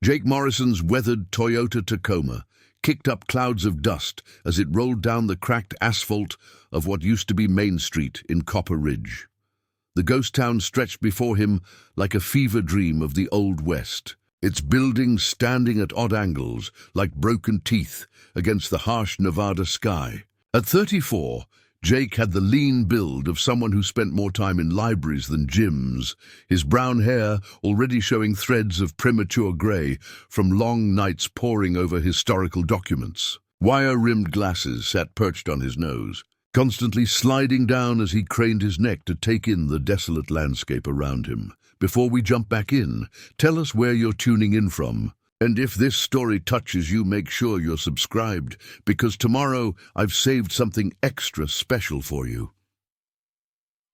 Jake Morrison's weathered Toyota Tacoma kicked up clouds of dust as it rolled down the cracked asphalt of what used to be Main Street in Copper Ridge. The ghost town stretched before him like a fever dream of the Old West, its buildings standing at odd angles like broken teeth against the harsh Nevada sky. At 34, Jake had the lean build of someone who spent more time in libraries than gyms, his brown hair already showing threads of premature grey from long nights poring over historical documents. Wire-rimmed glasses sat perched on his nose, constantly sliding down as he craned his neck to take in the desolate landscape around him. Before we jump back in, tell us where you're tuning in from. And if this story touches you, make sure you're subscribed, because tomorrow I've saved something extra special for you.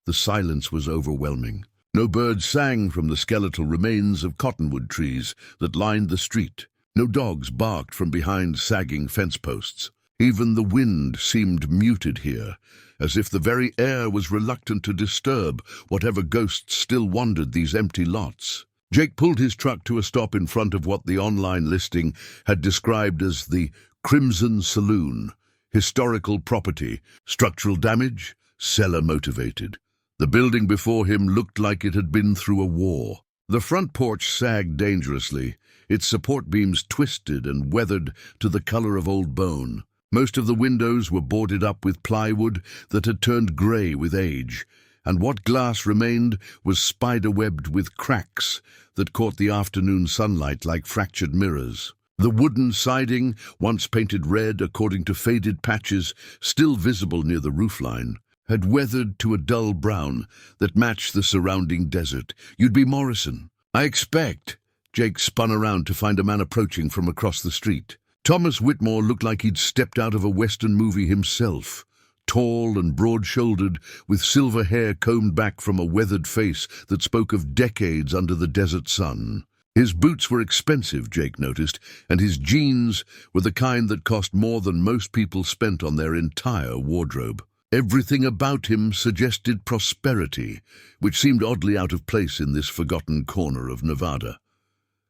The silence was overwhelming. No birds sang from the skeletal remains of cottonwood trees that lined the street. No dogs barked from behind sagging fence posts. Even the wind seemed muted here, as if the very air was reluctant to disturb whatever ghosts still wandered these empty lots. Jake pulled his truck to a stop in front of what the online listing had described as the Crimson Saloon, historical property, structural damage, seller motivated. The building before him looked like it had been through a war. The front porch sagged dangerously, its support beams twisted and weathered to the color of old bone. Most of the windows were boarded up with plywood that had turned gray with age, and what glass remained was spider-webbed with cracks that caught the afternoon sunlight like fractured mirrors. The wooden siding, once painted red according to faded patches still visible near the roofline, had weathered to a dull brown that matched the surrounding desert. "You'd be Morrison, I expect." Jake spun around to find a man approaching from across the street. Thomas Whitmore looked like he'd stepped out of a Western movie himself. Tall and broad-shouldered, with silver hair combed back from a weathered face that spoke of decades under the desert sun. His boots were expensive, Jake noticed, and his jeans were the kind that cost more than most people spent on their entire wardrobe. Everything about him suggested prosperity, which seemed oddly out of place in this forgotten corner of Nevada.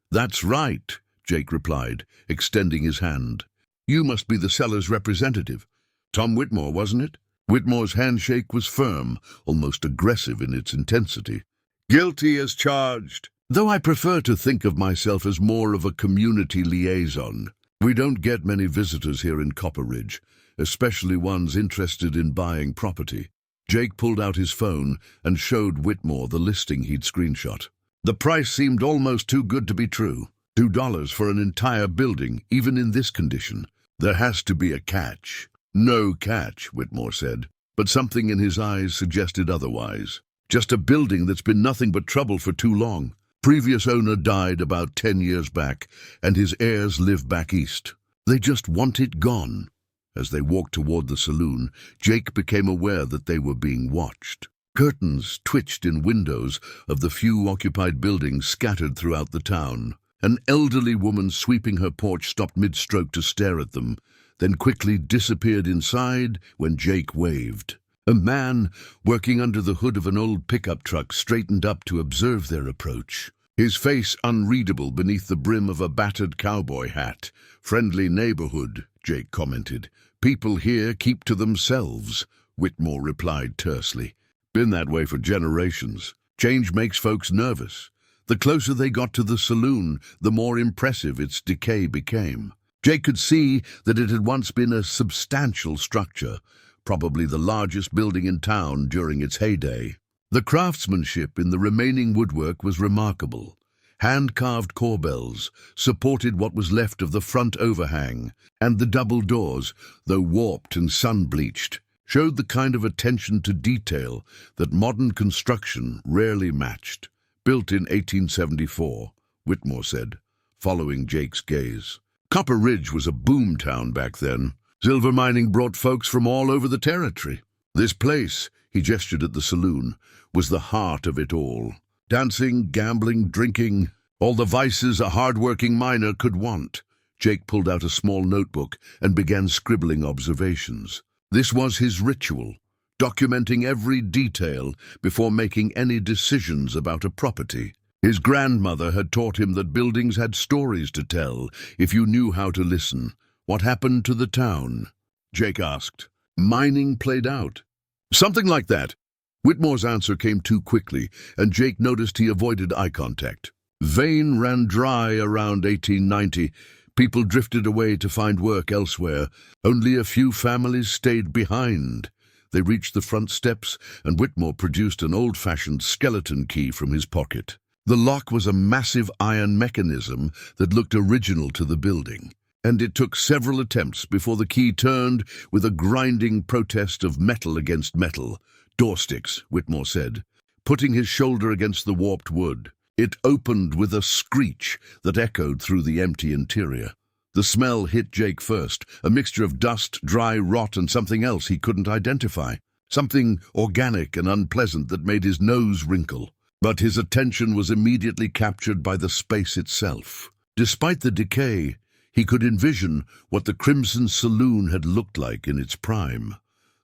"That's right," Jake replied, extending his hand. "You must be the seller's representative. Tom Whitmore, wasn't it?" Whitmore's handshake was firm, almost aggressive in its intensity. "Guilty as charged, though I prefer to think of myself as more of a community liaison. We don't get many visitors here in Copper Ridge, especially ones interested in buying property." Jake pulled out his phone and showed Whitmore the listing he'd screenshot. The price seemed almost too good to be true. $2 for an entire building, even in this condition. "There has to be a catch." "No catch," Whitmore said, but something in his eyes suggested otherwise. "Just a building that's been nothing but trouble for too long. Previous owner died about 10 years back, and his heirs live back east. They just want it gone." As they walked toward the saloon, Jake became aware that they were being watched. Curtains twitched in windows of the few occupied buildings scattered throughout the town. An elderly woman sweeping her porch stopped mid-stroke to stare at them, then quickly disappeared inside when Jake waved. A man working under the hood of an old pickup truck straightened up to observe their approach, his face unreadable beneath the brim of a battered cowboy hat. "Friendly neighborhood," Jake commented. "People here keep to themselves," Whitmore replied tersely. "Been that way for generations. Change makes folks nervous." The closer they got to the saloon, the more impressive its decay became. Jake could see that it had once been a substantial structure, probably the largest building in town during its heyday. The craftsmanship in the remaining woodwork was remarkable. Hand-carved corbels supported what was left of the front overhang, and the double doors, though warped and sun-bleached, showed the kind of attention to detail that modern construction rarely matched. "Built in 1874, Whitmore said, following Jake's gaze. Copper Ridge was a boom town back then. Silver mining brought folks from all over the territory. This place," he gestured at the saloon, "was the heart of it all. Dancing, gambling, drinking, all the vices a hard-working miner could want." Jake pulled out a small notebook and began scribbling observations. This was his ritual, documenting every detail before making any decisions about a property. His grandmother had taught him that buildings had stories to tell if you knew how to listen. What happened to the town? Jake asked. Mining played out. Something like that. Whitmore's answer came too quickly, and Jake noticed he avoided eye contact. Vein ran dry around 1890. People drifted away to find work elsewhere. Only a few families stayed behind. They reached the front steps, and Whitmore produced an old-fashioned skeleton key from his pocket. The lock was a massive iron mechanism that looked original to the building, and it took several attempts before the key turned with a grinding protest of metal against metal. Door sticks, Whitmore said, putting his shoulder against the warped wood. It opened with a screech that echoed through the empty interior. The smell hit Jake first, a mixture of dust, dry rot, and something else he couldn't identify. Something organic and unpleasant that made his nose wrinkle. But his attention was immediately captured by the space itself. Despite the decay, he could envision what the Crimson Saloon had looked like in its prime.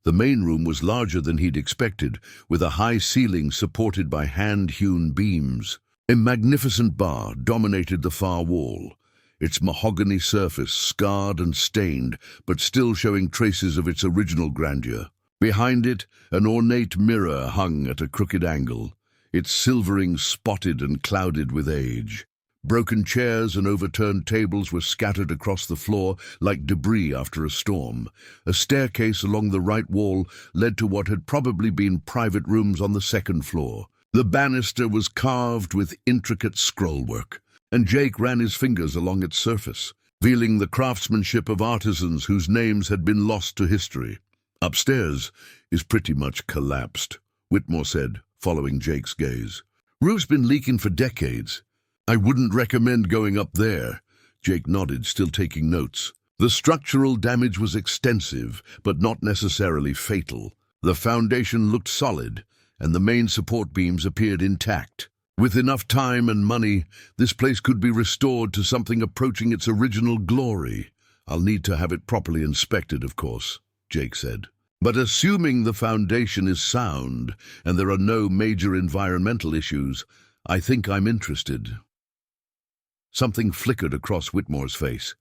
The main room was larger than he'd expected, with a high ceiling supported by hand-hewn beams. A magnificent bar dominated the far wall, its mahogany surface scarred and stained, but still showing traces of its original grandeur. Behind it, an ornate mirror hung at a crooked angle, its silvering spotted and clouded with age. Broken chairs and overturned tables were scattered across the floor like debris after a storm. A staircase along the right wall led to what had probably been private rooms on the second floor. The banister was carved with intricate scrollwork, and Jake ran his fingers along its surface, feeling the craftsmanship of artisans whose names had been lost to history. Upstairs is pretty much collapsed, Whitmore said, following Jake's gaze. Roof's been leaking for decades. I wouldn't recommend going up there. Jake nodded, still taking notes. The structural damage was extensive, but not necessarily fatal. The foundation looked solid, and the main support beams appeared intact. With enough time and money, this place could be restored to something approaching its original glory. I'll need to have it properly inspected, of course, Jake said. But assuming the foundation is sound and there are no major environmental issues, I think I'm interested. Something flickered across Whitmore's face.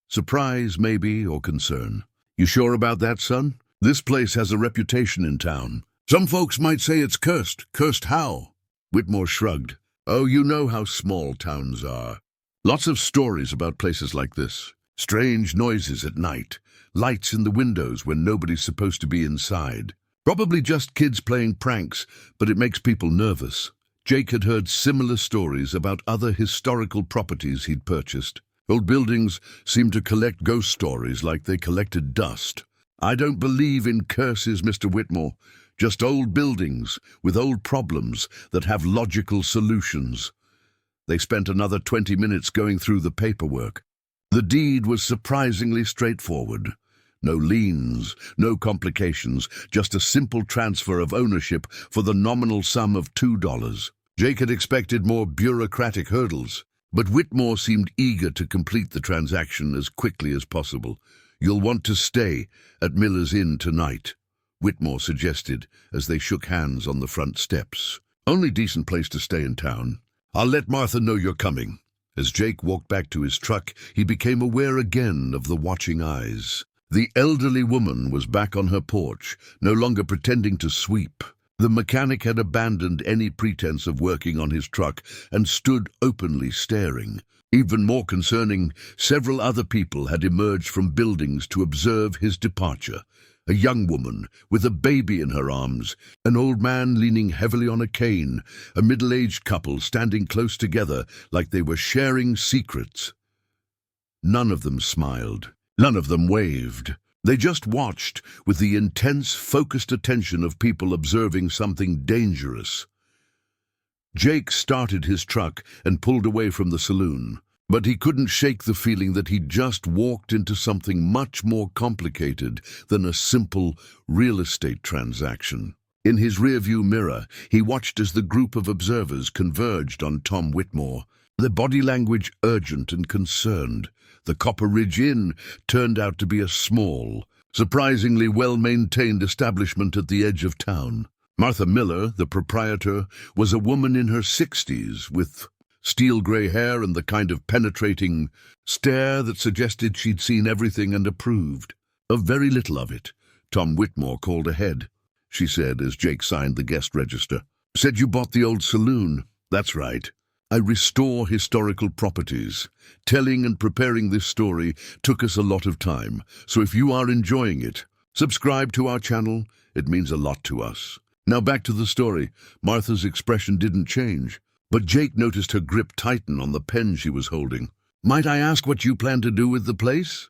Surprise, maybe, or concern. You sure about that, son? This place has a reputation in town. Some folks might say it's cursed. Cursed how? Whitmore shrugged. Oh, you know how small towns are. Lots of stories about places like this. Strange noises at night. Lights in the windows when nobody's supposed to be inside. Probably just kids playing pranks, but it makes people nervous. Jake had heard similar stories about other historical properties he'd purchased. Old buildings seemed to collect ghost stories like they collected dust. I don't believe in curses, Mr. Whitmore. Just old buildings with old problems that have logical solutions. They spent another 20 minutes going through the paperwork. The deed was surprisingly straightforward. No liens, no complications, just a simple transfer of ownership for the nominal sum of $2. Jake had expected more bureaucratic hurdles, but Whitmore seemed eager to complete the transaction as quickly as possible. You'll want to stay at Miller's Inn tonight, Whitmore suggested as they shook hands on the front steps. Only decent place to stay in town. I'll let Martha know you're coming. As Jake walked back to his truck, he became aware again of the watching eyes. The elderly woman was back on her porch, no longer pretending to sweep. The mechanic had abandoned any pretense of working on his truck and stood openly staring. Even more concerning, several other people had emerged from buildings to observe his departure. A young woman with a baby in her arms, an old man leaning heavily on a cane, a middle-aged couple standing close together like they were sharing secrets. None of them smiled. None of them waved. They just watched with the intense, focused attention of people observing something dangerous. Jake started his truck and pulled away from the saloon, but he couldn't shake the feeling that he'd just walked into something much more complicated than a simple real estate transaction. In his rearview mirror, he watched as the group of observers converged on Tom Whitmore, their body language urgent and concerned. The Copper Ridge Inn turned out to be a small, surprisingly well-maintained establishment at the edge of town. Martha Miller, the proprietor, was a woman in her 60s with steel-gray hair and the kind of penetrating stare that suggested she'd seen everything and approved of very little of it. Tom Whitmore called ahead, she said as Jake signed the guest register. Said you bought the old saloon. That's right. I restore historical properties. Telling and preparing this story took us a lot of time, so if you are enjoying it, subscribe to our channel. It means a lot to us. Now back to the story. Martha's expression didn't change, but Jake noticed her grip tighten on the pen she was holding. Might I ask what you plan to do with the place?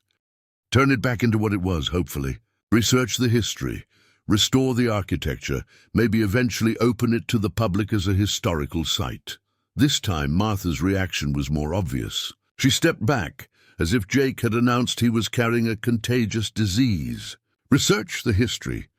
Turn it back into what it was, hopefully. Research the history, restore the architecture, maybe eventually open it to the public as a historical site. This time, Martha's reaction was more obvious. She stepped back, as if Jake had announced he was carrying a contagious disease. Research the history.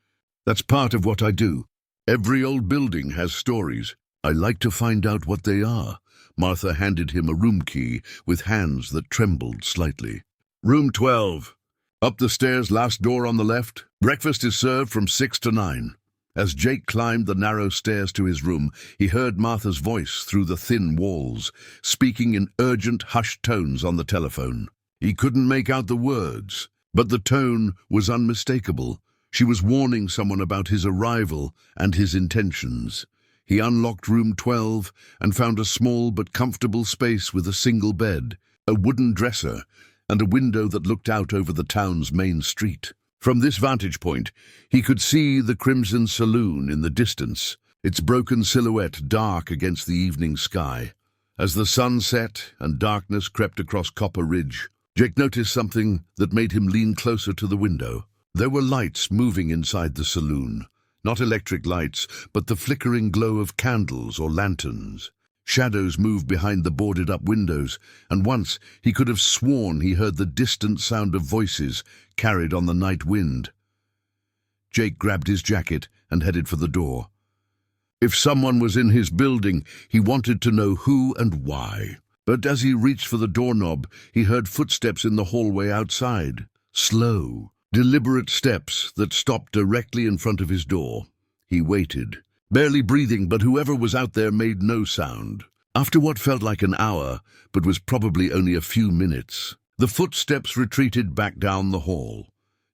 That's part of what I do. Every old building has stories. I like to find out what they are. Martha handed him a room key with hands that trembled slightly. Room 12. Up the stairs, last door on the left. Breakfast is served from 6 to 9. As Jake climbed the narrow stairs to his room, he heard Martha's voice through the thin walls, speaking in urgent, hushed tones on the telephone. He couldn't make out the words, but the tone was unmistakable. She was warning someone about his arrival and his intentions. He unlocked room 12 and found a small but comfortable space with a single bed, a wooden dresser, and a window that looked out over the town's main street. From this vantage point, he could see the Crimson Saloon in the distance, its broken silhouette dark against the evening sky. As the sun set and darkness crept across Copper Ridge, Jake noticed something that made him lean closer to the window. There were lights moving inside the saloon. Not electric lights, but the flickering glow of candles or lanterns. Shadows moved behind the boarded-up windows, and once he could have sworn he heard the distant sound of voices carried on the night wind. Jake grabbed his jacket and headed for the door. If someone was in his building, he wanted to know who and why. But as he reached for the doorknob, he heard footsteps in the hallway outside. Slow, deliberate steps that stopped directly in front of his door. He waited, barely breathing, but whoever was out there made no sound. After what felt like an hour, but was probably only a few minutes, the footsteps retreated back down the hall.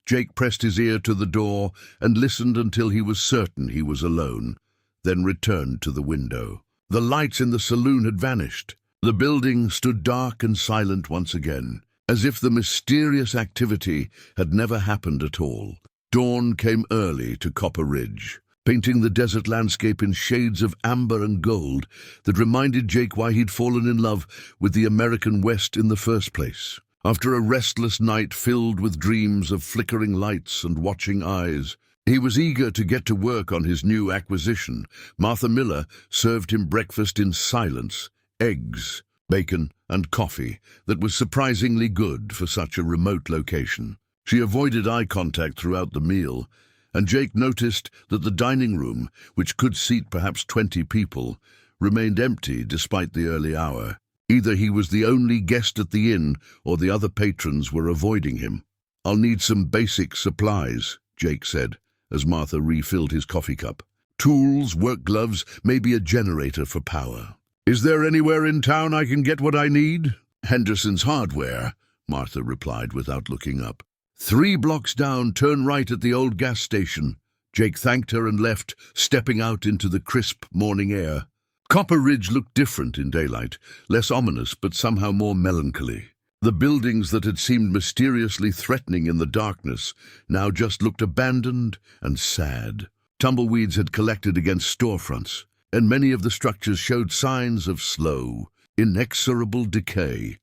Jake pressed his ear to the door and listened until he was certain he was alone, then returned to the window. The lights in the saloon had vanished. The building stood dark and silent once again, as if the mysterious activity had never happened at all. Dawn came early to Copper Ridge, painting the desert landscape in shades of amber and gold that reminded Jake why he'd fallen in love with the American West in the first place. After a restless night filled with dreams of flickering lights and watching eyes, he was eager to get to work on his new acquisition. Martha Miller served him breakfast in silence, eggs, bacon, and coffee that was surprisingly good for such a remote location. She avoided eye contact throughout the meal, and Jake noticed that the dining room, which could seat perhaps 20 people, remained empty despite the early hour. Either he was the only guest at the inn, or the other patrons were avoiding him. "I'll need some basic supplies," Jake said, as Martha refilled his coffee cup. "Tools, work gloves, maybe a generator for power." "Is there anywhere in town I can get what I need?" "Henderson's Hardware," Martha replied without looking up. 3 blocks down, turn right at the old gas station." Jake thanked her and left, stepping out into the crisp morning air. Copper Ridge looked different in daylight, less ominous but somehow more melancholy. The buildings that had seemed mysteriously threatening in the darkness now just looked abandoned and sad. Tumbleweeds had collected against storefronts, and many of the structures showed signs of slow, inexorable decay.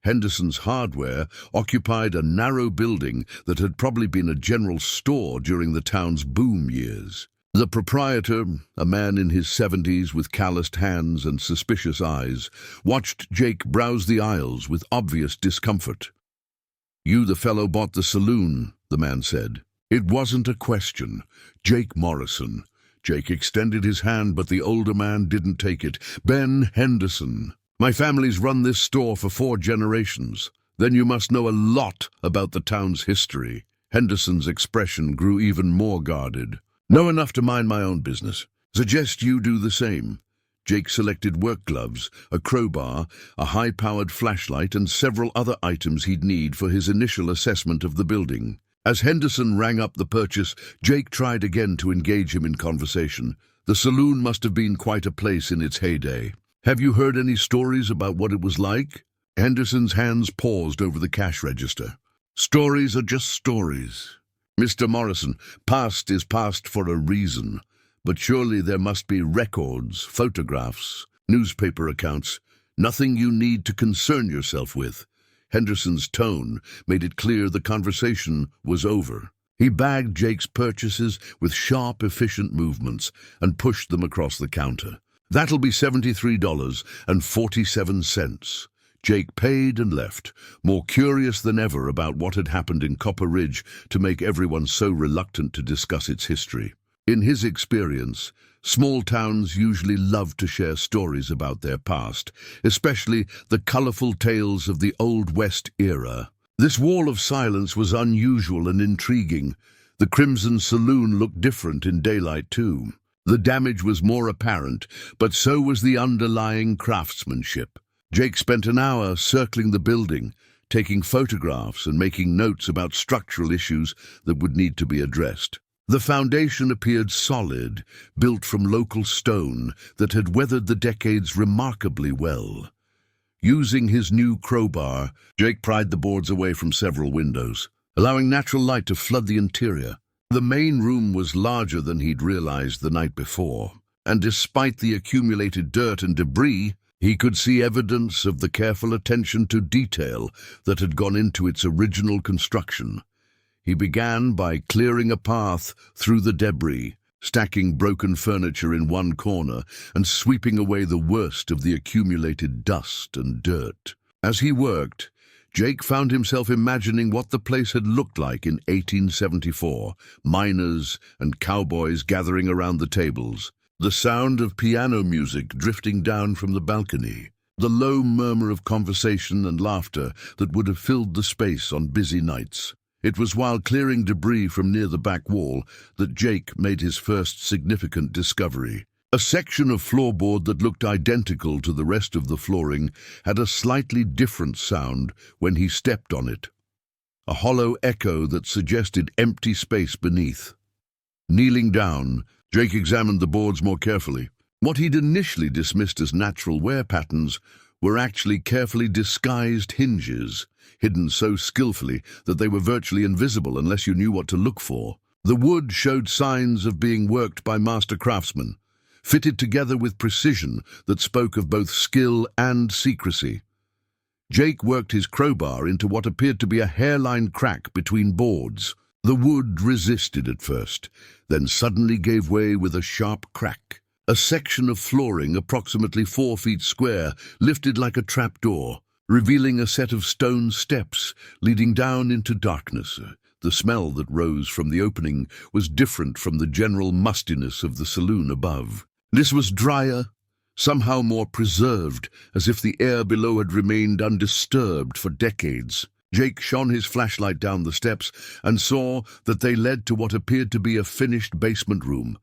Henderson's Hardware occupied a narrow building that had probably been a general store during the town's boom years. The proprietor, a man in his 70s with calloused hands and suspicious eyes, watched Jake browse the aisles with obvious discomfort. "You the fellow bought the saloon," the man said. It wasn't a question. Jake Morrison. Jake extended his hand, but the older man didn't take it. "Ben Henderson. My family's run this store for 4 generations. Then you must know a lot about the town's history." Henderson's expression grew even more guarded. Know enough to mind my own business. Suggest you do the same. Jake selected work gloves, a crowbar, a high-powered flashlight, and several other items he'd need for his initial assessment of the building. As Henderson rang up the purchase, Jake tried again to engage him in conversation. The saloon must have been quite a place in its heyday. Have you heard any stories about what it was like? Henderson's hands paused over the cash register. Stories are just stories. Mr. Morrison, past is past for a reason. But surely there must be records, photographs, newspaper accounts, nothing you need to concern yourself with. Henderson's tone made it clear the conversation was over. He bagged Jake's purchases with sharp, efficient movements and pushed them across the counter. That'll be $73.47. Jake paid and left, more curious than ever about what had happened in Copper Ridge to make everyone so reluctant to discuss its history. In his experience, small towns usually love to share stories about their past, especially the colorful tales of the Old West era. This wall of silence was unusual and intriguing. The Crimson Saloon looked different in daylight too. The damage was more apparent, but so was the underlying craftsmanship. Jake spent an hour circling the building, taking photographs and making notes about structural issues that would need to be addressed. The foundation appeared solid, built from local stone that had weathered the decades remarkably well. Using his new crowbar, Jake pried the boards away from several windows, allowing natural light to flood the interior. The main room was larger than he'd realized the night before, and despite the accumulated dirt and debris, he could see evidence of the careful attention to detail that had gone into its original construction. He began by clearing a path through the debris, stacking broken furniture in one corner and sweeping away the worst of the accumulated dust and dirt. As he worked, Jake found himself imagining what the place had looked like in 1874, miners and cowboys gathering around the tables, the sound of piano music drifting down from the balcony, the low murmur of conversation and laughter that would have filled the space on busy nights. It was while clearing debris from near the back wall that Jake made his first significant discovery. A section of floorboard that looked identical to the rest of the flooring had a slightly different sound when he stepped on it, a hollow echo that suggested empty space beneath. Kneeling down, Jake examined the boards more carefully. What he'd initially dismissed as natural wear patterns were actually carefully disguised hinges, hidden so skillfully that they were virtually invisible unless you knew what to look for. The wood showed signs of being worked by master craftsmen, fitted together with precision that spoke of both skill and secrecy. Jake worked his crowbar into what appeared to be a hairline crack between boards. The wood resisted at first, then suddenly gave way with a sharp crack. A section of flooring approximately 4 feet square lifted like a trapdoor, revealing a set of stone steps leading down into darkness. The smell that rose from the opening was different from the general mustiness of the saloon above. This was drier, somehow more preserved, as if the air below had remained undisturbed for decades. Jake shone his flashlight down the steps and saw that they led to what appeared to be a finished basement room.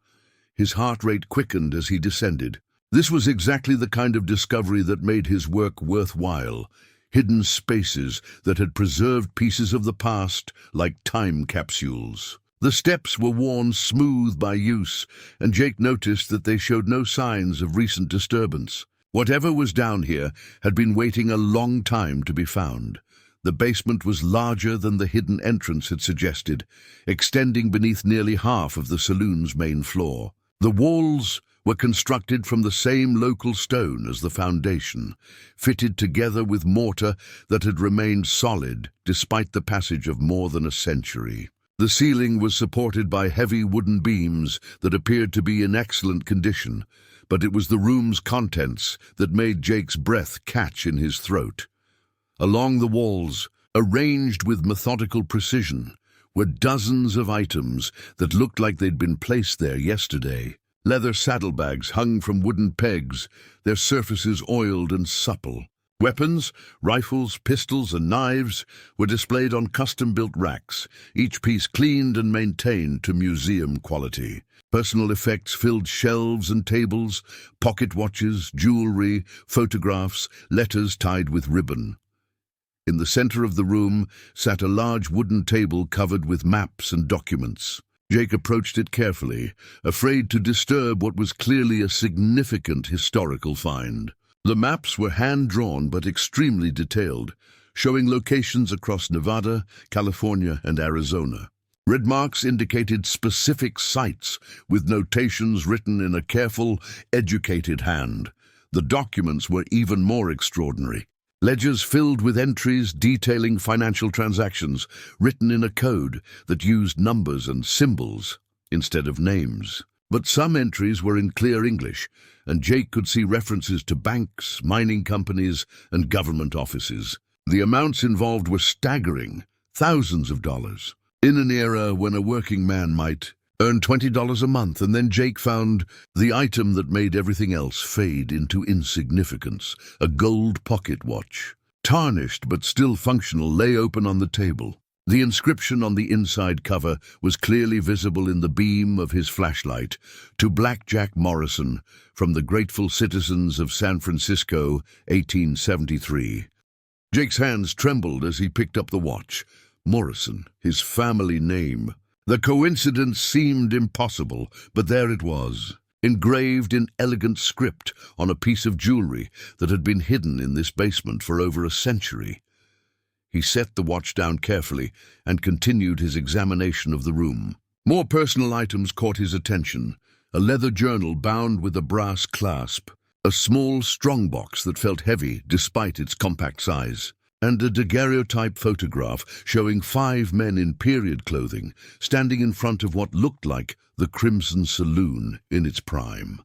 His heart rate quickened as he descended. This was exactly the kind of discovery that made his work worthwhile. Hidden spaces that had preserved pieces of the past like time capsules. The steps were worn smooth by use, and Jake noticed that they showed no signs of recent disturbance. Whatever was down here had been waiting a long time to be found. The basement was larger than the hidden entrance had suggested, extending beneath nearly half of the saloon's main floor. The walls were constructed from the same local stone as the foundation, fitted together with mortar that had remained solid despite the passage of more than a century. The ceiling was supported by heavy wooden beams that appeared to be in excellent condition, but it was the room's contents that made Jake's breath catch in his throat. Along the walls, arranged with methodical precision, were dozens of items that looked like they'd been placed there yesterday. Leather saddlebags hung from wooden pegs, their surfaces oiled and supple. Weapons, rifles, pistols, and knives were displayed on custom-built racks, each piece cleaned and maintained to museum quality. Personal effects filled shelves and tables, pocket watches, jewelry, photographs, letters tied with ribbon. In the center of the room sat a large wooden table covered with maps and documents. Jake approached it carefully, afraid to disturb what was clearly a significant historical find. The maps were hand-drawn but extremely detailed, showing locations across Nevada, California, and Arizona. Red marks indicated specific sites, with notations written in a careful, educated hand. The documents were even more extraordinary. Ledgers filled with entries detailing financial transactions, written in a code that used numbers and symbols instead of names. But some entries were in clear English, and Jake could see references to banks, mining companies, and government offices. The amounts involved were staggering, thousands of dollars. In an era when a working man might earn $20 a month, and then Jake found the item that made everything else fade into insignificance, a gold pocket watch. Tarnished but still functional, lay open on the table. The inscription on the inside cover was clearly visible in the beam of his flashlight. To Blackjack Morrison, from the grateful citizens of San Francisco, 1873. Jake's hands trembled as he picked up the watch. Morrison, his family name. The coincidence seemed impossible, but there it was, engraved in elegant script on a piece of jewelry that had been hidden in this basement for over a century. He set the watch down carefully and continued his examination of the room. More personal items caught his attention: a leather journal bound with a brass clasp, a small strongbox that felt heavy despite its compact size, and a daguerreotype photograph showing 5 men in period clothing standing in front of what looked like the Crimson Saloon in its prime.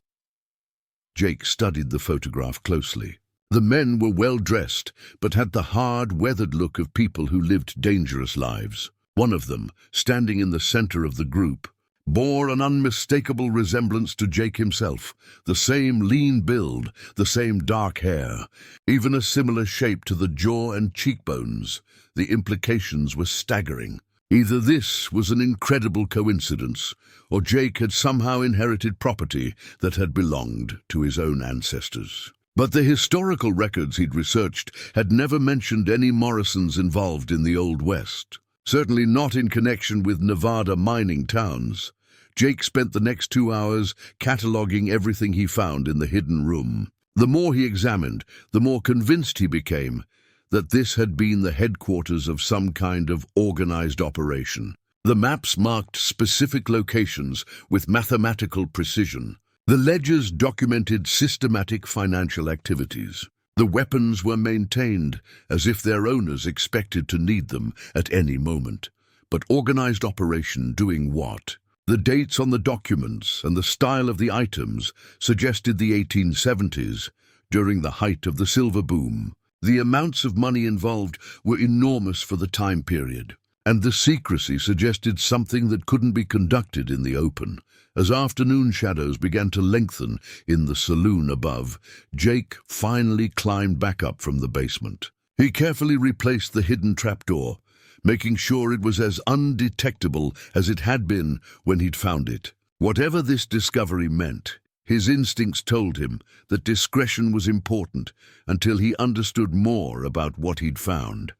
Jake studied the photograph closely. The men were well dressed, but had the hard, weathered look of people who lived dangerous lives. One of them, standing in the center of the group, bore an unmistakable resemblance to Jake himself, the same lean build, the same dark hair, even a similar shape to the jaw and cheekbones. The implications were staggering. Either this was an incredible coincidence, or Jake had somehow inherited property that had belonged to his own ancestors. But the historical records he'd researched had never mentioned any Morrisons involved in the Old West, certainly not in connection with Nevada mining towns. Jake spent the next 2 hours cataloging everything he found in the hidden room. The more he examined, the more convinced he became that this had been the headquarters of some kind of organized operation. The maps marked specific locations with mathematical precision. The ledgers documented systematic financial activities. The weapons were maintained as if their owners expected to need them at any moment. But organized operation doing what? The dates on the documents and the style of the items suggested the 1870s, during the height of the silver boom. The amounts of money involved were enormous for the time period, and the secrecy suggested something that couldn't be conducted in the open. As afternoon shadows began to lengthen in the saloon above, Jake finally climbed back up from the basement. He carefully replaced the hidden trapdoor, making sure it was as undetectable as it had been when he'd found it. Whatever this discovery meant, his instincts told him that discretion was important until he understood more about what he'd found.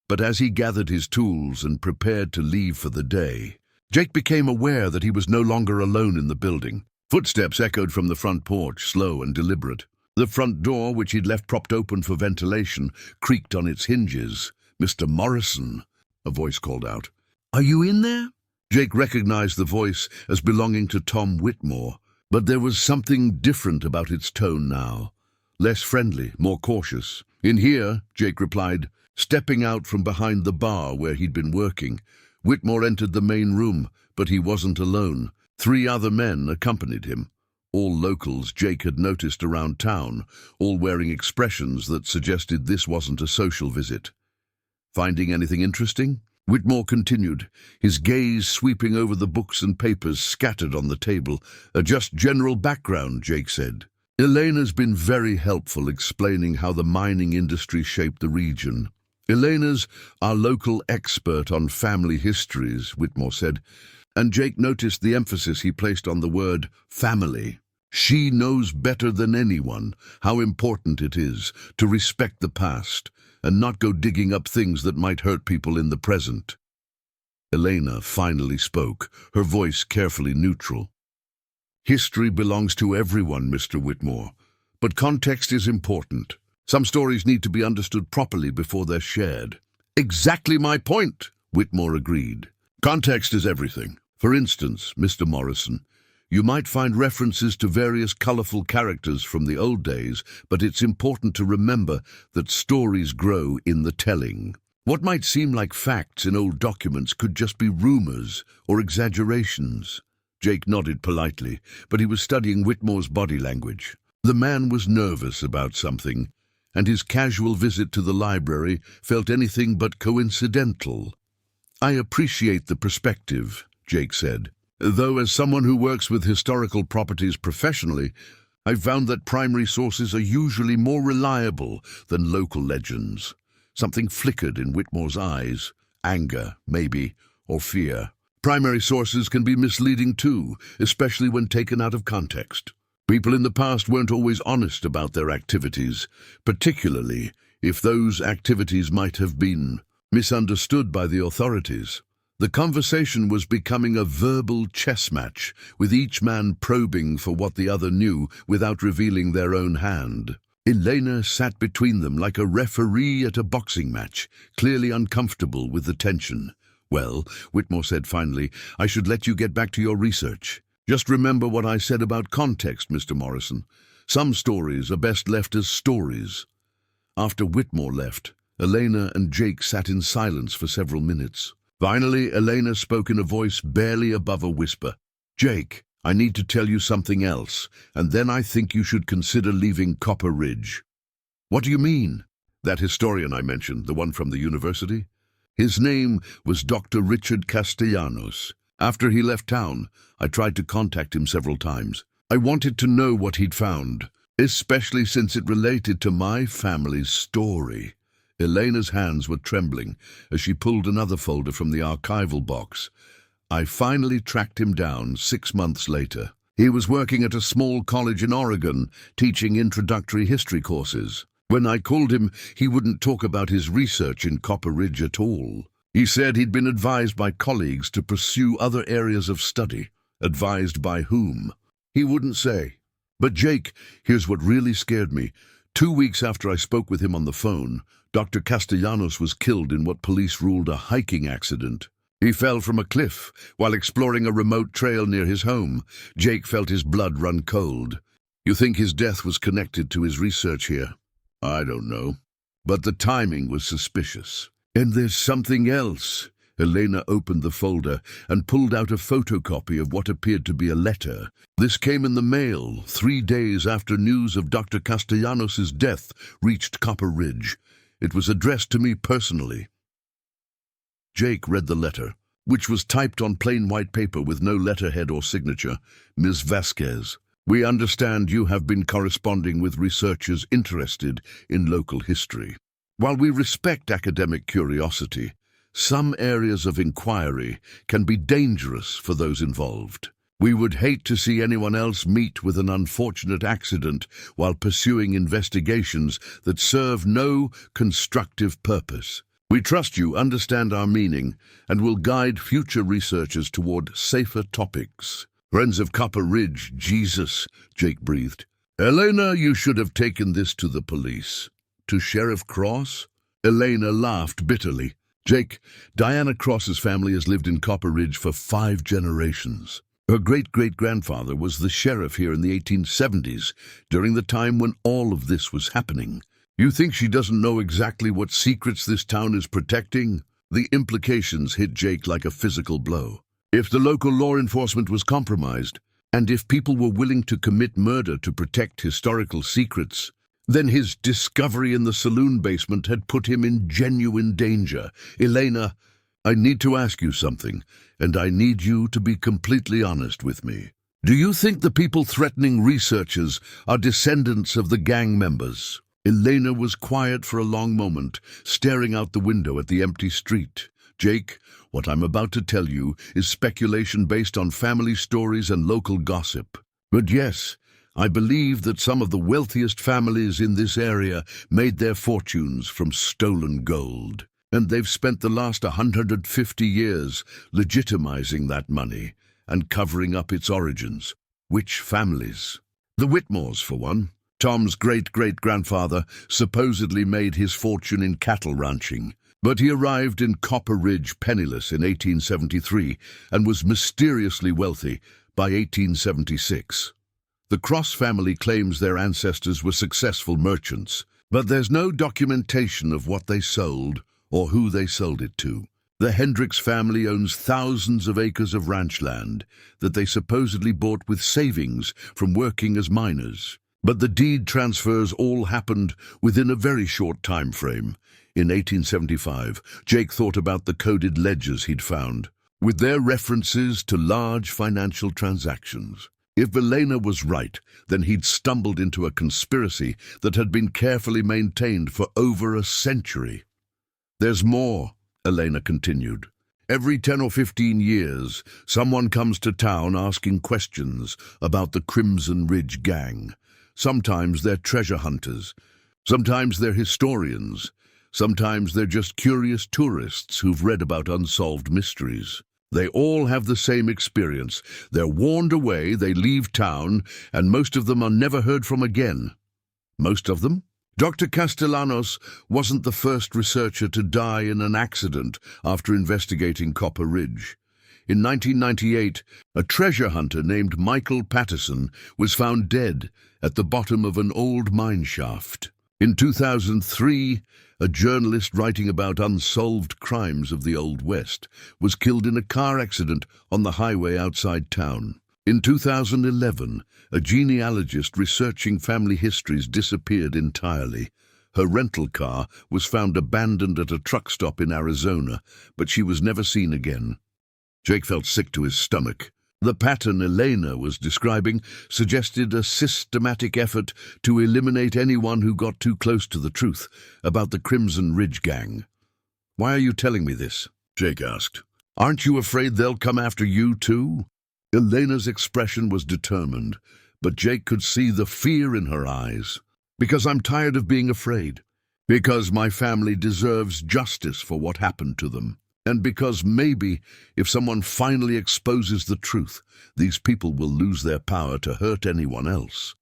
But as he gathered his tools and prepared to leave for the day, Jake became aware that he was no longer alone in the building. Footsteps echoed from the front porch, slow and deliberate. The front door, which he'd left propped open for ventilation, creaked on its hinges. "Mr. Morrison," a voice called out. "Are you in there?" Jake recognized the voice as belonging to Tom Whitmore, but there was something different about its tone now. Less friendly, more cautious. "In here," Jake replied, stepping out from behind the bar where he'd been working. Whitmore entered the main room, but he wasn't alone. 3 other men accompanied him. All locals Jake had noticed around town, all wearing expressions that suggested this wasn't a social visit. "Finding anything interesting?" Whitmore continued, his gaze sweeping over the books and papers scattered on the table. "Just general background," Jake said. "Elena's been very helpful explaining how the mining industry shaped the region." "Elena's our local expert on family histories," Whitmore said, and Jake noticed the emphasis he placed on the word family. She knows better than anyone how important it is to respect the past and not go digging up things that might hurt people in the present. Elena finally spoke, her voice carefully neutral. History belongs to everyone, Mr. Whitmore, but context is important. Some stories need to be understood properly before they're shared. Exactly my point, Whitmore agreed. Context is everything. For instance, Mr. Morrison, you might find references to various colorful characters from the old days, but it's important to remember that stories grow in the telling. What might seem like facts in old documents could just be rumors or exaggerations. Jake nodded politely, but he was studying Whitmore's body language. The man was nervous about something, and his casual visit to the library felt anything but coincidental. I appreciate the perspective, Jake said. Though as someone who works with historical properties professionally, I've found that primary sources are usually more reliable than local legends. Something flickered in Whitmore's eyes. Anger, maybe, or fear. Primary sources can be misleading too, especially when taken out of context. People in the past weren't always honest about their activities, particularly if those activities might have been misunderstood by the authorities. The conversation was becoming a verbal chess match, with each man probing for what the other knew without revealing their own hand. Elena sat between them like a referee at a boxing match, clearly uncomfortable with the tension. Well, Whitmore said finally, I should let you get back to your research. Just remember what I said about context, Mr. Morrison. Some stories are best left as stories. After Whitmore left, Elena and Jake sat in silence for several minutes. Finally, Elena spoke in a voice barely above a whisper. Jake, I need to tell you something else, and then I think you should consider leaving Copper Ridge. What do you mean? That historian I mentioned, the one from the university? His name was Dr. Richard Castellanos. After he left town, I tried to contact him several times. I wanted to know what he'd found, especially since it related to my family's story. Elena's hands were trembling as she pulled another folder from the archival box. I finally tracked him down 6 months later. He was working at a small college in Oregon, teaching introductory history courses. When I called him, he wouldn't talk about his research in Copper Ridge at all. He said he'd been advised by colleagues to pursue other areas of study. Advised by whom? He wouldn't say. But Jake, here's what really scared me. 2 weeks after I spoke with him on the phone, Dr. Castellanos was killed in what police ruled a hiking accident. He fell from a cliff while exploring a remote trail near his home. Jake felt his blood run cold. You think his death was connected to his research here? I don't know. But the timing was suspicious. And there's something else. Elena opened the folder and pulled out a photocopy of what appeared to be a letter. This came in the mail 3 days after news of Dr. Castellanos' death reached Copper Ridge. It was addressed to me personally. Jake read the letter, which was typed on plain white paper with no letterhead or signature. Ms. Vasquez, we understand you have been corresponding with researchers interested in local history. While we respect academic curiosity, some areas of inquiry can be dangerous for those involved. We would hate to see anyone else meet with an unfortunate accident while pursuing investigations that serve no constructive purpose. We trust you understand our meaning and will guide future researchers toward safer topics. Friends of Copper Ridge, Jesus, Jake breathed. Elena, you should have taken this to the police. To Sheriff Cross? Elena laughed bitterly. Jake, Diana Cross's family has lived in Copper Ridge for 5 generations. Her great-great-grandfather was the sheriff here in the 1870s, during the time when all of this was happening. You think she doesn't know exactly what secrets this town is protecting? The implications hit Jake like a physical blow. If the local law enforcement was compromised, and if people were willing to commit murder to protect historical secrets, then his discovery in the saloon basement had put him in genuine danger. Elena, I need to ask you something, and I need you to be completely honest with me. Do you think the people threatening researchers are descendants of the gang members? Elena was quiet for a long moment, staring out the window at the empty street. Jake, what I'm about to tell you is speculation based on family stories and local gossip. But yes, I believe that some of the wealthiest families in this area made their fortunes from stolen gold. And they've spent the last 150 years legitimizing that money and covering up its origins. Which families? The Whitmores, for one. Tom's great-great-grandfather supposedly made his fortune in cattle ranching, but he arrived in Copper Ridge penniless in 1873 and was mysteriously wealthy by 1876. The Cross family claims their ancestors were successful merchants, but there's no documentation of what they sold or who they sold it to. The Hendricks family owns thousands of acres of ranch land that they supposedly bought with savings from working as miners. But the deed transfers all happened within a very short time frame. In 1875, Jake thought about the coded ledgers he'd found, with their references to large financial transactions. If Elena was right, then he'd stumbled into a conspiracy that had been carefully maintained for over a century. "There's more," Elena continued. "Every 10 or 15 years, someone comes to town asking questions about the Crimson Ridge Gang. Sometimes they're treasure hunters. Sometimes they're historians. Sometimes they're just curious tourists who've read about unsolved mysteries. They all have the same experience. They're warned away, they leave town, and most of them are never heard from again." Most of them? Dr. Castellanos wasn't the first researcher to die in an accident after investigating Copper Ridge. In 1998, a treasure hunter named Michael Patterson was found dead at the bottom of an old mine shaft. In 2003, a journalist writing about unsolved crimes of the Old West was killed in a car accident on the highway outside town. In 2011, a genealogist researching family histories disappeared entirely. Her rental car was found abandoned at a truck stop in Arizona, but she was never seen again. Jake felt sick to his stomach. The pattern Elena was describing suggested a systematic effort to eliminate anyone who got too close to the truth about the Crimson Ridge Gang. "Why are you telling me this?" Jake asked. "Aren't you afraid they'll come after you too?" Elena's expression was determined, but Jake could see the fear in her eyes. "Because I'm tired of being afraid. Because my family deserves justice for what happened to them. And because maybe, if someone finally exposes the truth, these people will lose their power to hurt anyone else."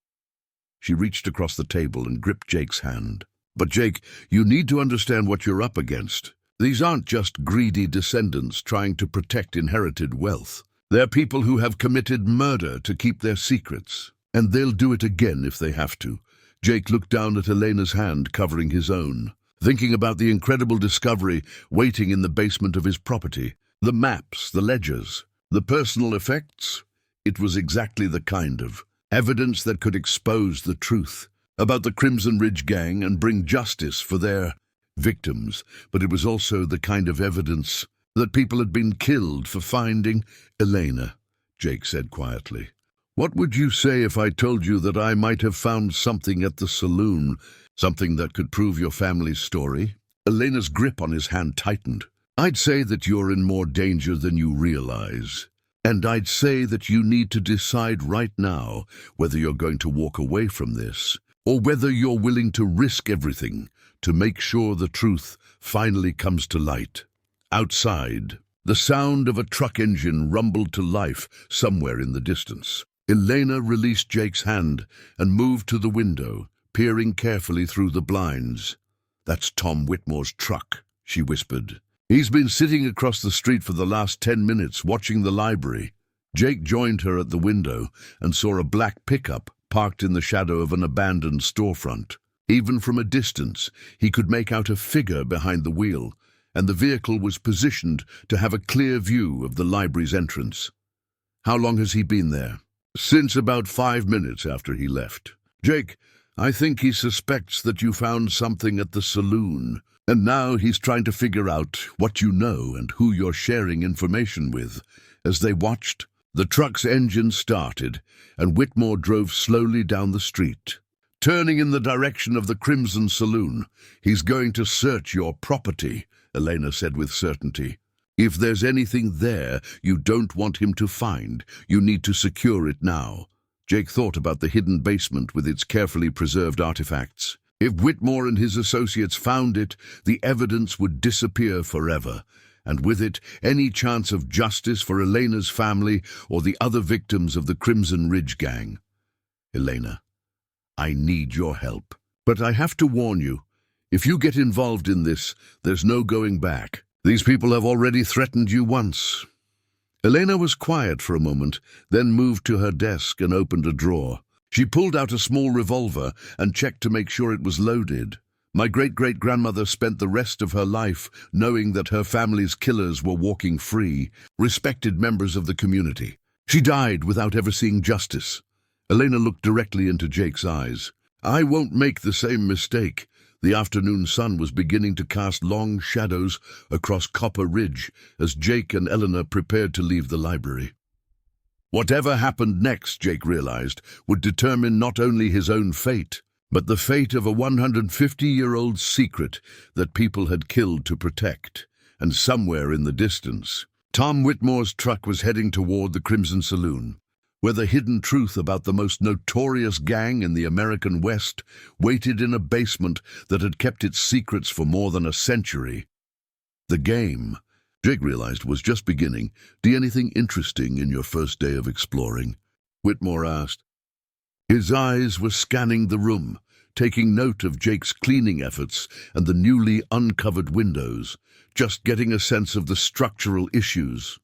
She reached across the table and gripped Jake's hand. "But Jake, you need to understand what you're up against. These aren't just greedy descendants trying to protect inherited wealth. They're people who have committed murder to keep their secrets, and they'll do it again if they have to." Jake looked down at Elena's hand covering his own, thinking about the incredible discovery waiting in the basement of his property. The maps, the ledgers, the personal effects. It was exactly the kind of evidence that could expose the truth about the Crimson Ridge Gang and bring justice for their victims. But it was also the kind of evidence that people had been killed for finding. "Elena," Jake said quietly, "what would you say if I told you that I might have found something at the saloon? Something that could prove your family's story?" Elena's grip on his hand tightened. "I'd say that you're in more danger than you realize. And I'd say that you need to decide right now whether you're going to walk away from this, or whether you're willing to risk everything to make sure the truth finally comes to light." Outside, the sound of a truck engine rumbled to life somewhere in the distance. Elena released Jake's hand and moved to the window, peering carefully through the blinds. "That's Tom Whitmore's truck," she whispered. "He's been sitting across the street for the last 10 minutes watching the library." Jake joined her at the window and saw a black pickup parked in the shadow of an abandoned storefront. Even from a distance, he could make out a figure behind the wheel, and the vehicle was positioned to have a clear view of the library's entrance. "How long has he been there?" "Since about 5 minutes after he left." "Jake, I think he suspects that you found something at the saloon, and now he's trying to figure out what you know and who you're sharing information with." As they watched, the truck's engine started, and Whitmore drove slowly down the street, turning in the direction of the Crimson Saloon. "He's going to search your property," Elena said with certainty. If there's anything there you don't want him to find, you need to secure it now. Jake thought about the hidden basement with its carefully preserved artifacts. If Whitmore and his associates found it, the evidence would disappear forever, and with it, any chance of justice for Elena's family or the other victims of the Crimson Ridge gang. Elena, I need your help. But I have to warn you, if you get involved in this, there's no going back. These people have already threatened you once. Elena was quiet for a moment, then moved to her desk and opened a drawer. She pulled out a small revolver and checked to make sure it was loaded. My great-great-grandmother spent the rest of her life knowing that her family's killers were walking free, respected members of the community. She died without ever seeing justice. Elena looked directly into Jake's eyes. I won't make the same mistake. The afternoon sun was beginning to cast long shadows across Copper Ridge as Jake and Eleanor prepared to leave the library. Whatever happened next, Jake realized, would determine not only his own fate, but the fate of a 150-year-old secret that people had killed to protect. And somewhere in the distance, Tom Whitmore's truck was heading toward the Crimson Saloon, where the hidden truth about the most notorious gang in the American West waited in a basement that had kept its secrets for more than a century. The game, Jake realized, was just beginning. Do anything interesting in your first day of exploring? Whitmore asked. His eyes were scanning the room, taking note of Jake's cleaning efforts and the newly uncovered windows, just getting a sense of the structural issues.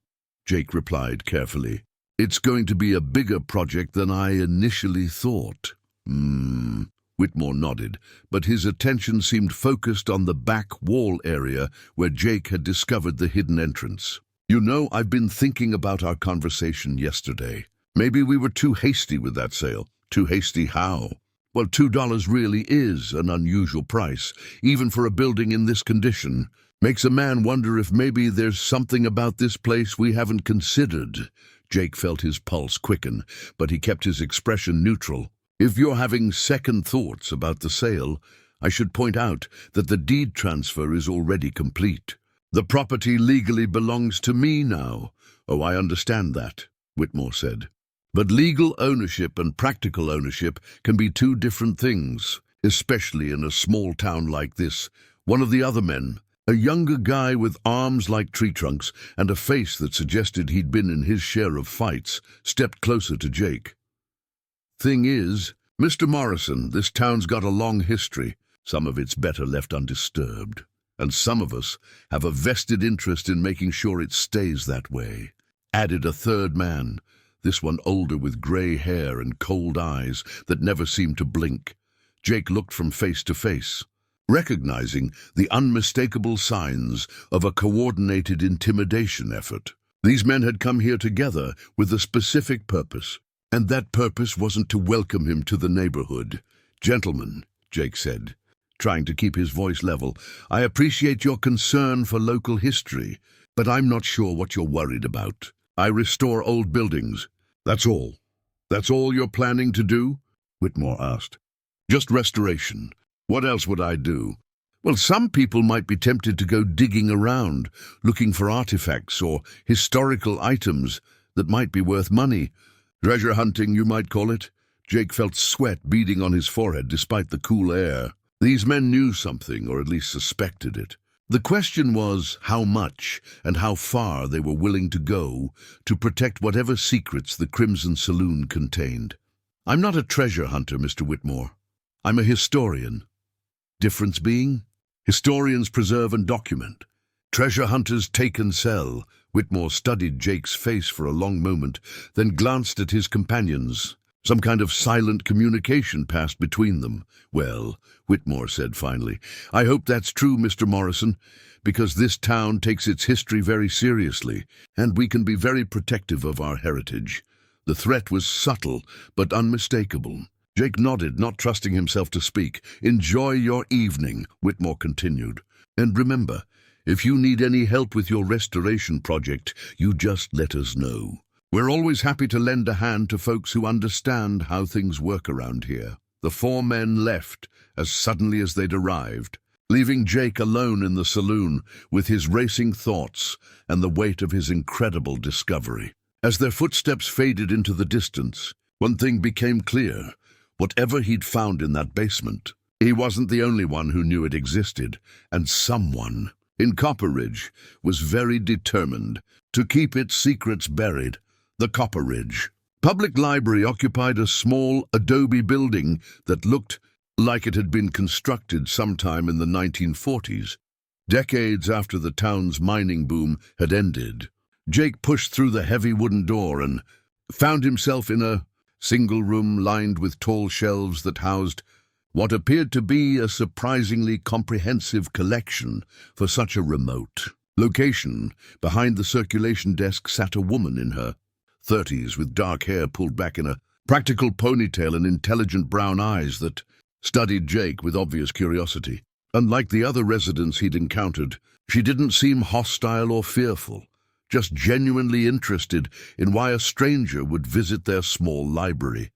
Jake replied carefully. It's going to be a bigger project than I initially thought. Whitmore nodded, but his attention seemed focused on the back wall area where Jake had discovered the hidden entrance. You know, I've been thinking about our conversation yesterday. Maybe we were too hasty with that sale. Too hasty how? Well, $2 really is an unusual price, even for a building in this condition. Makes a man wonder if maybe there's something about this place we haven't considered. Jake felt his pulse quicken, but he kept his expression neutral. If you're having second thoughts about the sale, I should point out that the deed transfer is already complete. The property legally belongs to me now. Oh, I understand that, Whitmore said. But legal ownership and practical ownership can be two different things, especially in a small town like this. One of the other men, a younger guy with arms like tree trunks and a face that suggested he'd been in his share of fights, stepped closer to Jake. Thing is, Mr. Morrison, this town's got a long history. Some of it's better left undisturbed. And some of us have a vested interest in making sure it stays that way. Added a third man, this one older with gray hair and cold eyes that never seemed to blink. Jake looked from face to face, recognizing the unmistakable signs of a coordinated intimidation effort. These men had come here together with a specific purpose, and that purpose wasn't to welcome him to the neighborhood. Gentlemen, Jake said, trying to keep his voice level, I appreciate your concern for local history, but I'm not sure what you're worried about. I restore old buildings. That's all. That's all you're planning to do? Whitmore asked. Just restoration. What else would I do? Well, some people might be tempted to go digging around, looking for artifacts or historical items that might be worth money. Treasure hunting, you might call it. Jake felt sweat beading on his forehead despite the cool air. These men knew something, or at least suspected it. The question was how much and how far they were willing to go to protect whatever secrets the Crimson Saloon contained. I'm not a treasure hunter, Mr. Whitmore. I'm a historian. Difference being, historians preserve and document. Treasure hunters take and sell. Whitmore studied Jake's face for a long moment, then glanced at his companions. Some kind of silent communication passed between them. Well, Whitmore said finally, I hope that's true, Mr. Morrison, because this town takes its history very seriously, and we can be very protective of our heritage. The threat was subtle, but unmistakable. Jake nodded, not trusting himself to speak. Enjoy your evening, Whitmore continued. And remember, if you need any help with your restoration project, you just let us know. We're always happy to lend a hand to folks who understand how things work around here. The four men left as suddenly as they'd arrived. leaving Jake alone in the saloon with his racing thoughts and the weight of his incredible discovery. As their footsteps faded into the distance, one thing became clear. Whatever he'd found in that basement, he wasn't the only one who knew it existed, and someone in Copper Ridge was very determined to keep its secrets buried. The Copper Ridge Public Library occupied a small adobe building that looked like it had been constructed sometime in the 1940s, decades after the town's mining boom had ended. Jake pushed through the heavy wooden door and found himself in a single room lined with tall shelves that housed what appeared to be a surprisingly comprehensive collection for such a remote location. Behind the circulation desk sat a woman in her 30s with dark hair pulled back in a practical ponytail and intelligent brown eyes that studied Jake with obvious curiosity. Unlike the other residents he'd encountered, she didn't seem hostile or fearful, just genuinely interested in why a stranger would visit their small library.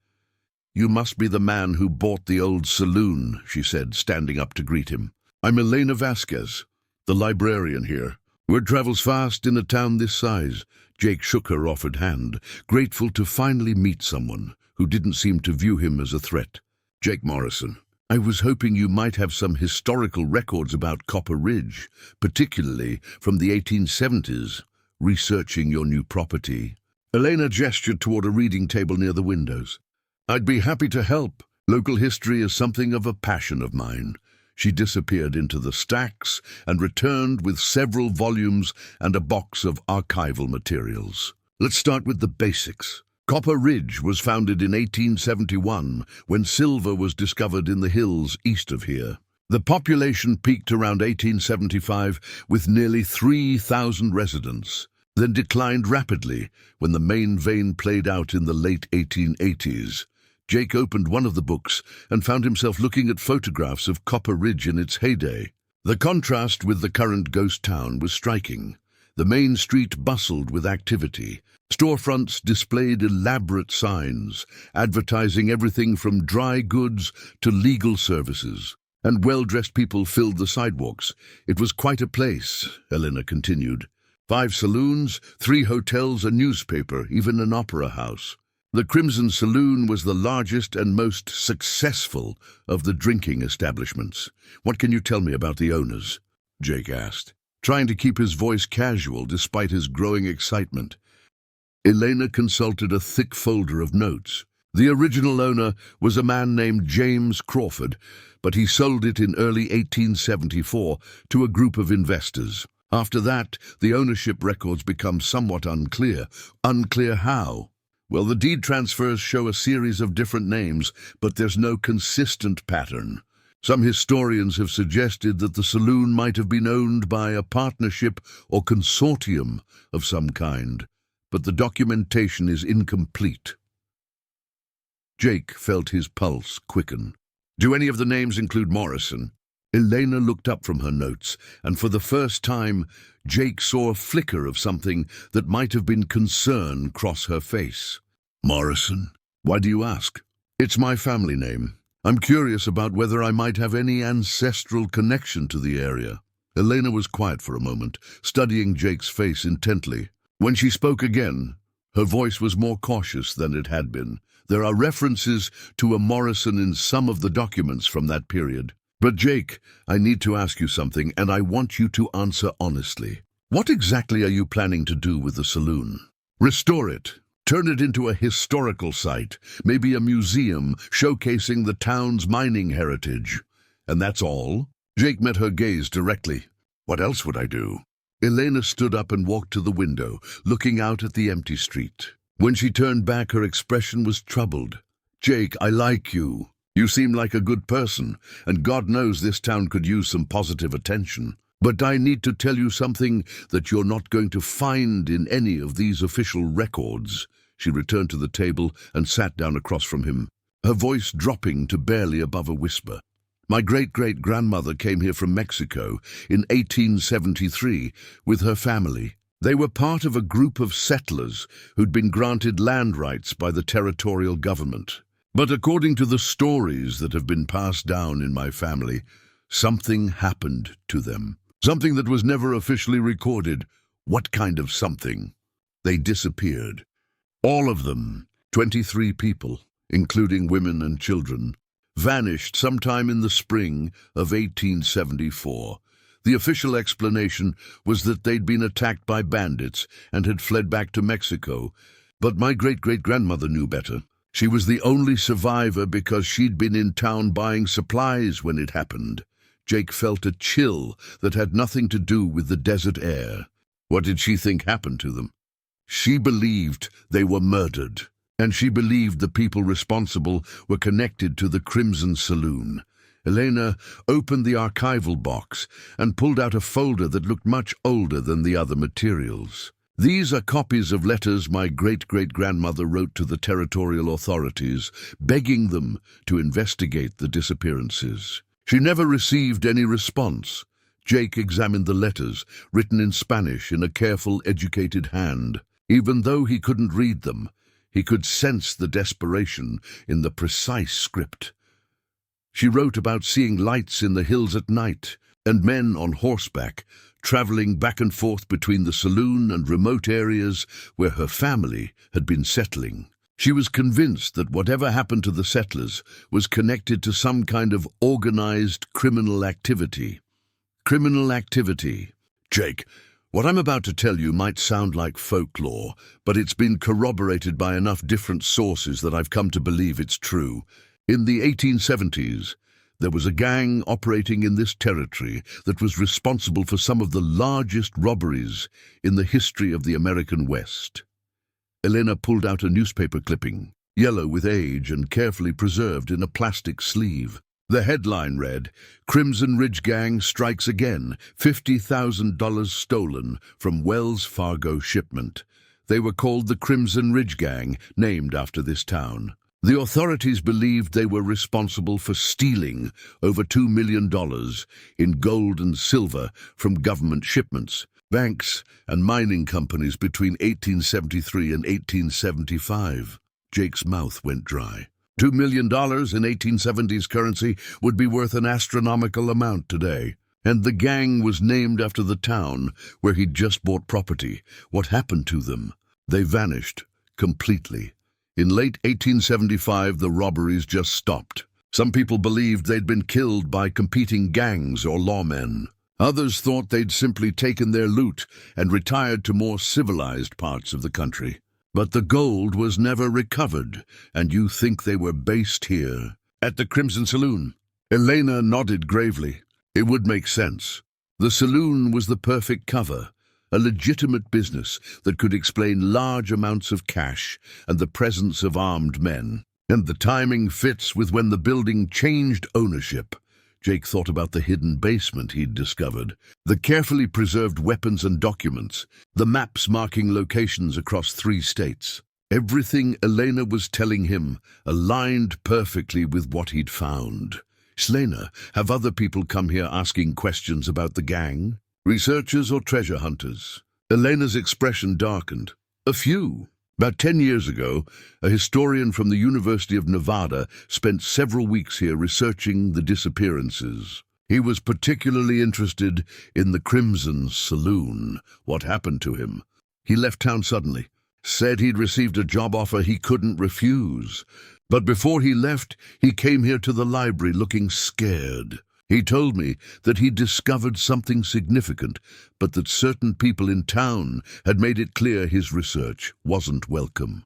"You must be the man who bought the old saloon," she said, standing up to greet him. "I'm Elena Vasquez, the librarian here. Word travels fast in a town this size." Jake shook her offered hand, grateful to finally meet someone who didn't seem to view him as a threat. "Jake Morrison. I was hoping you might have some historical records about Copper Ridge, particularly from the 1870s, researching your new property." Elena gestured toward a reading table near the windows. "I'd be happy to help. Local history is something of a passion of mine." She disappeared into the stacks and returned with several volumes and a box of archival materials. "Let's start with the basics. Copper Ridge was founded in 1871 when silver was discovered in the hills east of here. The population peaked around 1875 with nearly 3,000 residents, then declined rapidly when the main vein played out in the late 1880s. Jake opened one of the books and found himself looking at photographs of Copper Ridge in its heyday. The contrast with the current ghost town was striking. The main street bustled with activity. Storefronts displayed elaborate signs, advertising everything from dry goods to legal services, and well-dressed people filled the sidewalks. "It was quite a place," Elena continued. 5 saloons, 3 hotels, a newspaper, even an opera house. The Crimson Saloon was the largest and most successful of the drinking establishments. "What can you tell me about the owners?" Jake asked, trying to keep his voice casual despite his growing excitement. Elena consulted a thick folder of notes. The original owner was a man named James Crawford, but he sold it in early 1874 to a group of investors. After that, the ownership records become somewhat unclear. Unclear how? Well, the deed transfers show a series of different names, but there's no consistent pattern. Some historians have suggested that the saloon might have been owned by a partnership or consortium of some kind, but the documentation is incomplete. Jake felt his pulse quicken. "Do any of the names include Morrison?" Elena looked up from her notes, and for the first time, Jake saw a flicker of something that might have been concern cross her face. "Morrison? Why do you ask?" "It's my family name. I'm curious about whether I might have any ancestral connection to the area." Elena was quiet for a moment, studying Jake's face intently. When she spoke again, her voice was more cautious than it had been. "There are references to a Morrison in some of the documents from that period. But Jake, I need to ask you something, and I want you to answer honestly. What exactly are you planning to do with the saloon?" "Restore it. Turn it into a historical site, maybe a museum showcasing the town's mining heritage." "And that's all?" Jake met her gaze directly. "What else would I do?" Elena stood up and walked to the window, looking out at the empty street. When she turned back, her expression was troubled. "Jake, I like you. You seem like a good person, and God knows this town could use some positive attention. But I need to tell you something that you're not going to find in any of these official records." She returned to the table and sat down across from him, her voice dropping to barely above a whisper. "My great-great-grandmother came here from Mexico in 1873 with her family. They were part of a group of settlers who'd been granted land rights by the territorial government. But according to the stories that have been passed down in my family, Something happened to them. Something that was never officially recorded. What kind of something? They disappeared. All of them, 23 people, including women and children, vanished sometime in the spring of 1874. The official explanation was that they'd been attacked by bandits and had fled back to Mexico. But my great-great-grandmother knew better. She was the only survivor because she'd been in town buying supplies when it happened. Jake felt a chill that had nothing to do with the desert air. What did she think happened to them? She believed they were murdered, and she believed the people responsible were connected to the Crimson Saloon. Elena opened the archival box and pulled out a folder that looked much older than the other materials. These are copies of letters my great-great-grandmother wrote to the territorial authorities, begging them to investigate the disappearances. She never received any response. Jake examined the letters, written in Spanish in a careful, educated hand. Even though he couldn't read them, he could sense the desperation in the precise script. She wrote about seeing lights in the hills at night and men on horseback traveling back and forth between the saloon and remote areas where her family had been settling. She was convinced that whatever happened to the settlers was connected to some kind of organized criminal activity. Criminal activity. Jake, what I'm about to tell you might sound like folklore, but it's been corroborated by enough different sources that I've come to believe it's true. In the 1870s, there was a gang operating in this territory that was responsible for some of the largest robberies in the history of the American West. Elena pulled out a newspaper clipping, yellow with age and carefully preserved in a plastic sleeve. The headline read, "Crimson Ridge Gang Strikes Again, $50,000 Stolen from Wells Fargo Shipment." They were called the Crimson Ridge Gang, named after this town. The authorities believed they were responsible for stealing over $2 million in gold and silver from government shipments, banks, and mining companies between 1873 and 1875. Jake's mouth went dry. $2 million in 1870s currency would be worth an astronomical amount today. And the gang was named after the town where he'd just bought property. What happened to them? They vanished completely. In late 1875, the robberies just stopped. Some people believed they'd been killed by competing gangs or lawmen. Others thought they'd simply taken their loot and retired to more civilized parts of the country. But the gold was never recovered, and you think they were based here, at the Crimson Saloon? Elena nodded gravely. It would make sense. The saloon was the perfect cover. A legitimate business that could explain large amounts of cash and the presence of armed men. And the timing fits with when the building changed ownership. Jake thought about the hidden basement he'd discovered, the carefully preserved weapons and documents, the maps marking locations across 3 states. Everything Elena was telling him aligned perfectly with what he'd found. Selena, have other people come here asking questions about the gang? Researchers or treasure hunters? Elena's expression darkened. A few. About 10 years ago, a historian from the University of Nevada spent several weeks here researching the disappearances. He was particularly interested in the Crimson Saloon. What happened to him? He left town suddenly. Said he'd received a job offer he couldn't refuse. But before he left, he came here to the library looking scared. He told me that he'd discovered something significant, but that certain people in town had made it clear his research wasn't welcome.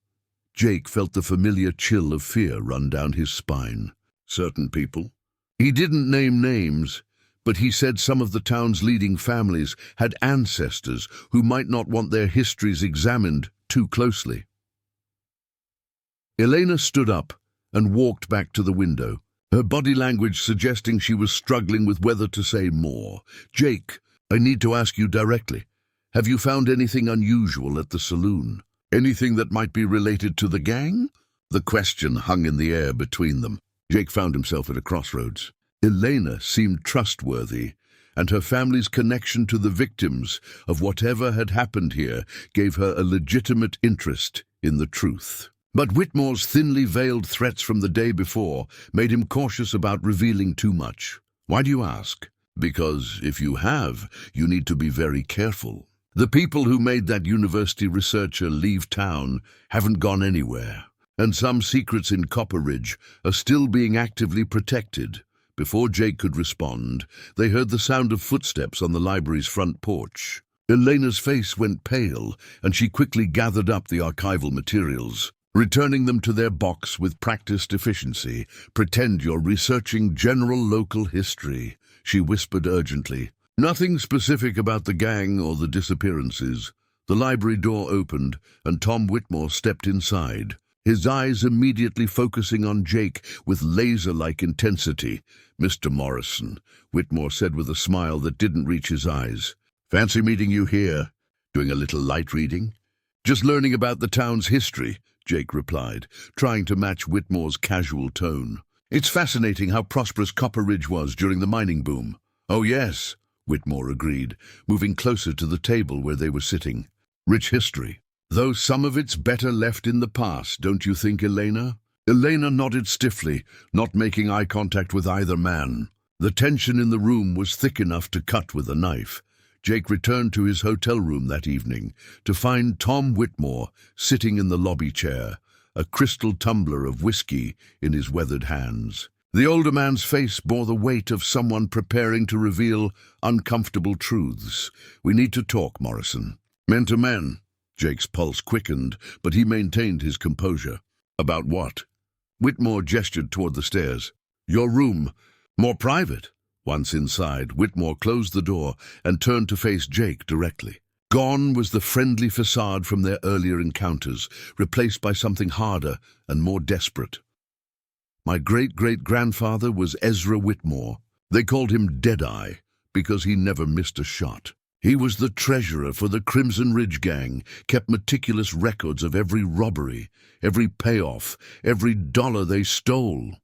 Jake felt the familiar chill of fear run down his spine. Certain people? He didn't name names, but he said some of the town's leading families had ancestors who might not want their histories examined too closely. Elena stood up and walked back to the window, her body language suggesting she was struggling with whether to say more. Jake, I need to ask you directly. Have you found anything unusual at the saloon? Anything that might be related to the gang? The question hung in the air between them. Jake found himself at a crossroads. Elena seemed trustworthy, and her family's connection to the victims of whatever had happened here gave her a legitimate interest in the truth. But Whitmore's thinly veiled threats from the day before made him cautious about revealing too much. Why do you ask? Because if you have, you need to be very careful. The people who made that university researcher leave town haven't gone anywhere, and some secrets in Copper Ridge are still being actively protected. Before Jake could respond, they heard the sound of footsteps on the library's front porch. Elena's face went pale, and she quickly gathered up the archival materials, returning them to their box with practiced efficiency. "Pretend you're researching general local history," she whispered urgently. "Nothing specific about the gang or the disappearances." The library door opened, and Tom Whitmore stepped inside, his eyes immediately focusing on Jake with laser-like intensity. "Mr. Morrison," Whitmore said with a smile that didn't reach his eyes. "Fancy meeting you here. Doing a little light reading?" "Just learning about the town's history," Jake replied, trying to match Whitmore's casual tone. "It's fascinating how prosperous Copper Ridge was during the mining boom." "Oh yes," Whitmore agreed, moving closer to the table where they were sitting. "Rich history. Though some of it's better left in the past, don't you think, Elena?" Elena nodded stiffly, not making eye contact with either man. The tension in the room was thick enough to cut with a knife. Jake returned to his hotel room that evening to find Tom Whitmore sitting in the lobby chair, a crystal tumbler of whiskey in his weathered hands. The older man's face bore the weight of someone preparing to reveal uncomfortable truths. "We need to talk, Morrison." "Men to men." Jake's pulse quickened, but he maintained his composure. "About what?" Whitmore gestured toward the stairs. "Your room. More private." Once inside, Whitmore closed the door and turned to face Jake directly. Gone was the friendly facade from their earlier encounters, replaced by something harder and more desperate. "My great-great-grandfather was Ezra Whitmore. They called him Deadeye because he never missed a shot. He was the treasurer for the Crimson Ridge Gang, kept meticulous records of every robbery, every payoff, every dollar they stole."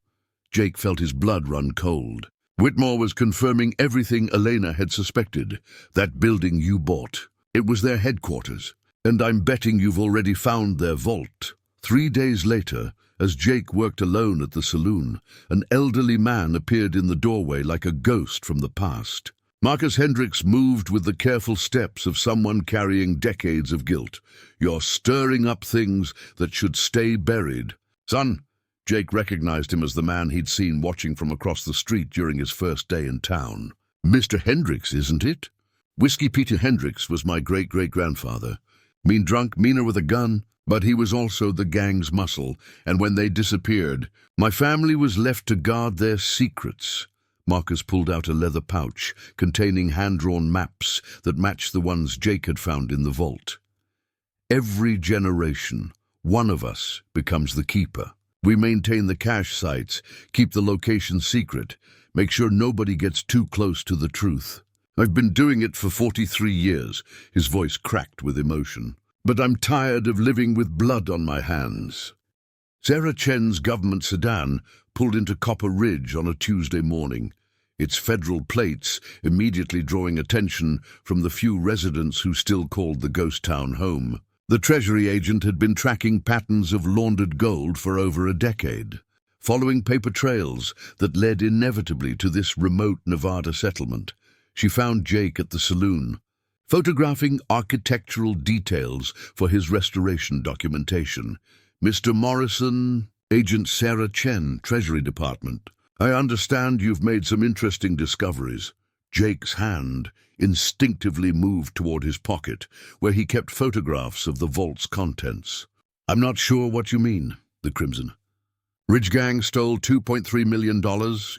Jake felt his blood run cold. Whitmore was confirming everything Elena had suspected. "That building you bought, it was their headquarters, and I'm betting you've already found their vault." 3 days later, as Jake worked alone at the saloon, an elderly man appeared in the doorway like a ghost from the past. Marcus Hendricks moved with the careful steps of someone carrying decades of guilt. "You're stirring up things that should stay buried." "Son," Jake recognized him as the man he'd seen watching from across the street during his first day in town. "Mr. Hendricks, isn't it?" "Whiskey Peter Hendricks was my great-great-grandfather. Mean drunk, meaner with a gun, but he was also the gang's muscle, and when they disappeared, my family was left to guard their secrets." Marcus pulled out a leather pouch containing hand-drawn maps that matched the ones Jake had found in the vault. "Every generation, one of us becomes the keeper. We maintain the cache sites, keep the location secret, make sure nobody gets too close to the truth. I've been doing it for 43 years, his voice cracked with emotion. But I'm tired of living with blood on my hands." Sarah Chen's government sedan pulled into Copper Ridge on a Tuesday morning, its federal plates immediately drawing attention from the few residents who still called the ghost town home. The Treasury agent had been tracking patterns of laundered gold for over a decade, following paper trails that led inevitably to this remote Nevada settlement. She found Jake at the saloon, photographing architectural details for his restoration documentation. "Mr. Morrison." "Agent Sarah Chen, Treasury Department. I understand you've made some interesting discoveries." Jake's hand instinctively moved toward his pocket, where he kept photographs of the vault's contents. "I'm not sure what you mean." The Crimson Ridge Gang stole $2.3 million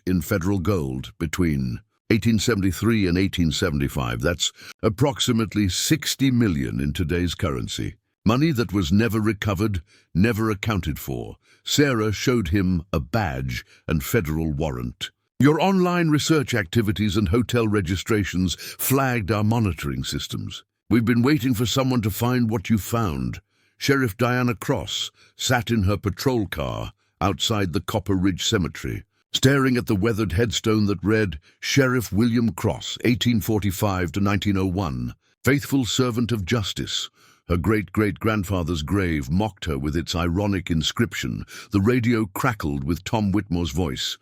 in federal gold between 1873 and 1875. That's approximately 60 million in today's currency. Money that was never recovered, never accounted for. Sarah showed him a badge and federal warrant. "Your online research activities and hotel registrations flagged our monitoring systems. We've been waiting for someone to find what you found." Sheriff Diana Cross sat in her patrol car outside the Copper Ridge Cemetery, staring at the weathered headstone that read, "Sheriff William Cross, 1845 to 1901, faithful servant of justice." Her great-great-grandfather's grave mocked her with its ironic inscription. The radio crackled with Tom Whitmore's voice.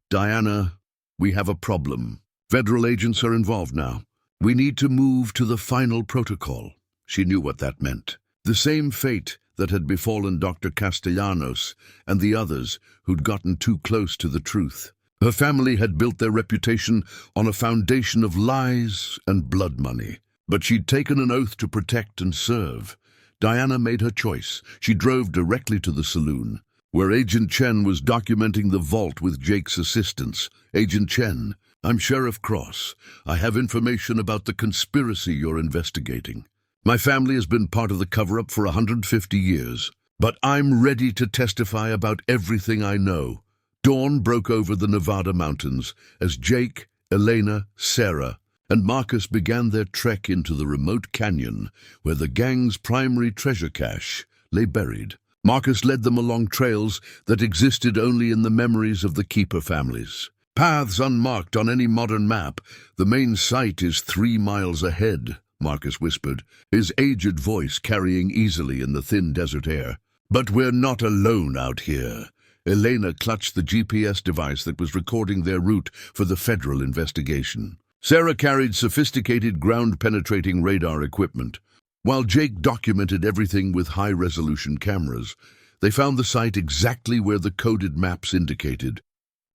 "Diana, We have a problem. Federal agents are involved now. We need to move to the final protocol. She knew what that meant. The same fate that had befallen Dr. Castellanos and the others who'd gotten too close to the truth. Her family had built their reputation on a foundation of lies and blood money. But she'd taken an oath to protect and serve. Diana made her choice. She drove directly to the saloon, where Agent Chen was documenting the vault with Jake's assistance. Agent Chen, I'm Sheriff Cross. I have information about the conspiracy you're investigating. My family has been part of the cover-up for 150 years, but I'm ready to testify about everything I know. Dawn broke over the Nevada mountains as Jake, Elena, Sarah, and Marcus began their trek into the remote canyon where the gang's primary treasure cache lay buried. Marcus led them along trails that existed only in the memories of the keeper families. Paths unmarked on any modern map. The main site is 3 miles ahead, Marcus whispered, his aged voice carrying easily in the thin desert air. But we're not alone out here. Elena clutched the GPS device that was recording their route for the federal investigation. Sarah carried sophisticated ground-penetrating radar equipment. While Jake documented everything with high-resolution cameras, they found the site exactly where the coded maps indicated.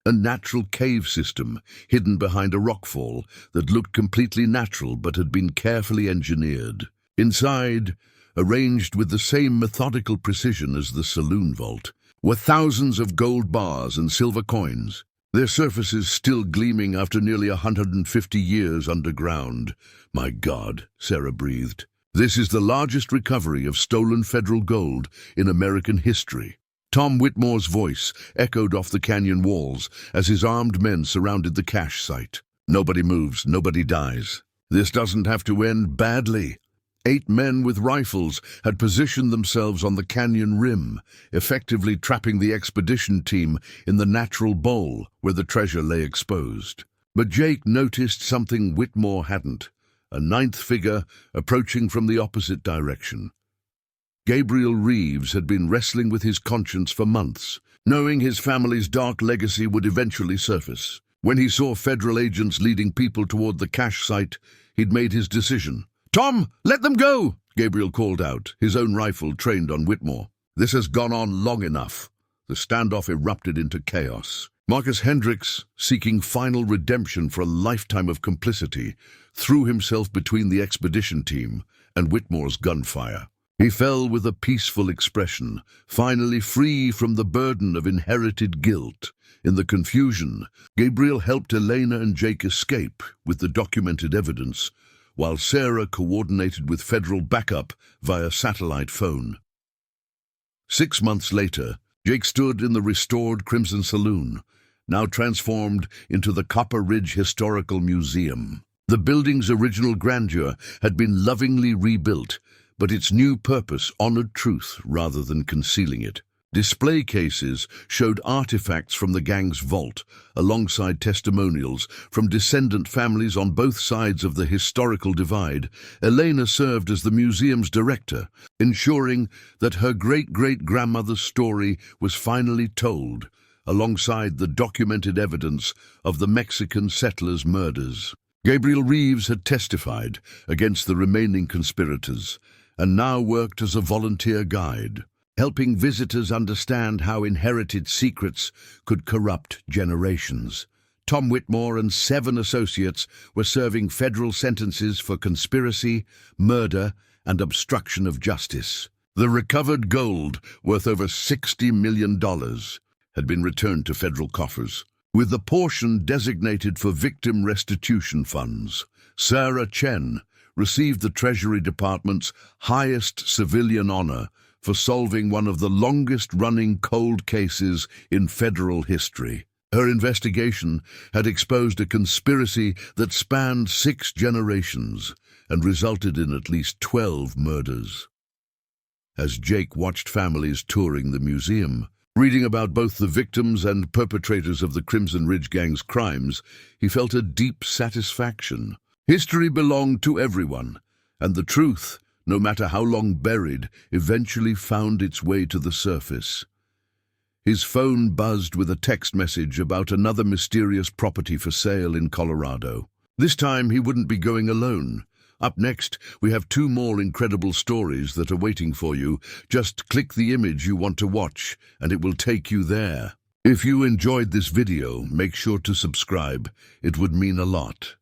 A natural cave system hidden behind a rockfall that looked completely natural but had been carefully engineered. Inside, arranged with the same methodical precision as the saloon vault, were thousands of gold bars and silver coins, their surfaces still gleaming after nearly 150 years underground. My God, Sarah breathed. This is the largest recovery of stolen federal gold in American history. Tom Whitmore's voice echoed off the canyon walls as his armed men surrounded the cache site. Nobody moves, nobody dies. This doesn't have to end badly. 8 men with rifles had positioned themselves on the canyon rim, effectively trapping the expedition team in the natural bowl where the treasure lay exposed. But Jake noticed something Whitmore hadn't, a 9th figure approaching from the opposite direction. Gabriel Reeves had been wrestling with his conscience for months, knowing his family's dark legacy would eventually surface. When he saw federal agents leading people toward the cache site, he'd made his decision. "Tom, let them go!" Gabriel called out, his own rifle trained on Whitmore. This has gone on long enough. The standoff erupted into chaos. Marcus Hendricks, seeking final redemption for a lifetime of complicity, threw himself between the expedition team and Whitmore's gunfire. He fell with a peaceful expression, finally free from the burden of inherited guilt. In the confusion, Gabriel helped Elena and Jake escape with the documented evidence, while Sarah coordinated with federal backup via satellite phone. 6 months later, Jake stood in the restored Crimson Saloon, now transformed into the Copper Ridge Historical Museum. The building's original grandeur had been lovingly rebuilt, but its new purpose honored truth rather than concealing it. Display cases showed artifacts from the gang's vault, alongside testimonials from descendant families on both sides of the historical divide. Elena served as the museum's director, ensuring that her great-great-grandmother's story was finally told, alongside the documented evidence of the Mexican settlers' murders. Gabriel Reeves had testified against the remaining conspirators, and now worked as a volunteer guide, helping visitors understand how inherited secrets could corrupt generations. Tom Whitmore and 7 associates were serving federal sentences for conspiracy, murder, and obstruction of justice. The recovered gold, worth over $60 million, had been returned to federal coffers, with the portion designated for victim restitution funds. Sarah Chen received the Treasury Department's highest civilian honor for solving one of the longest-running cold cases in federal history. Her investigation had exposed a conspiracy that spanned 6 generations and resulted in at least 12 murders. As Jake watched families touring the museum, reading about both the victims and perpetrators of the Crimson Ridge Gang's crimes, he felt a deep satisfaction. History belonged to everyone, and the truth, no matter how long buried, eventually found its way to the surface. His phone buzzed with a text message about another mysterious property for sale in Colorado. This time he wouldn't be going alone. Up next, we have 2 more incredible stories that are waiting for you. Just click the image you want to watch, and it will take you there. If you enjoyed this video, make sure to subscribe. It would mean a lot.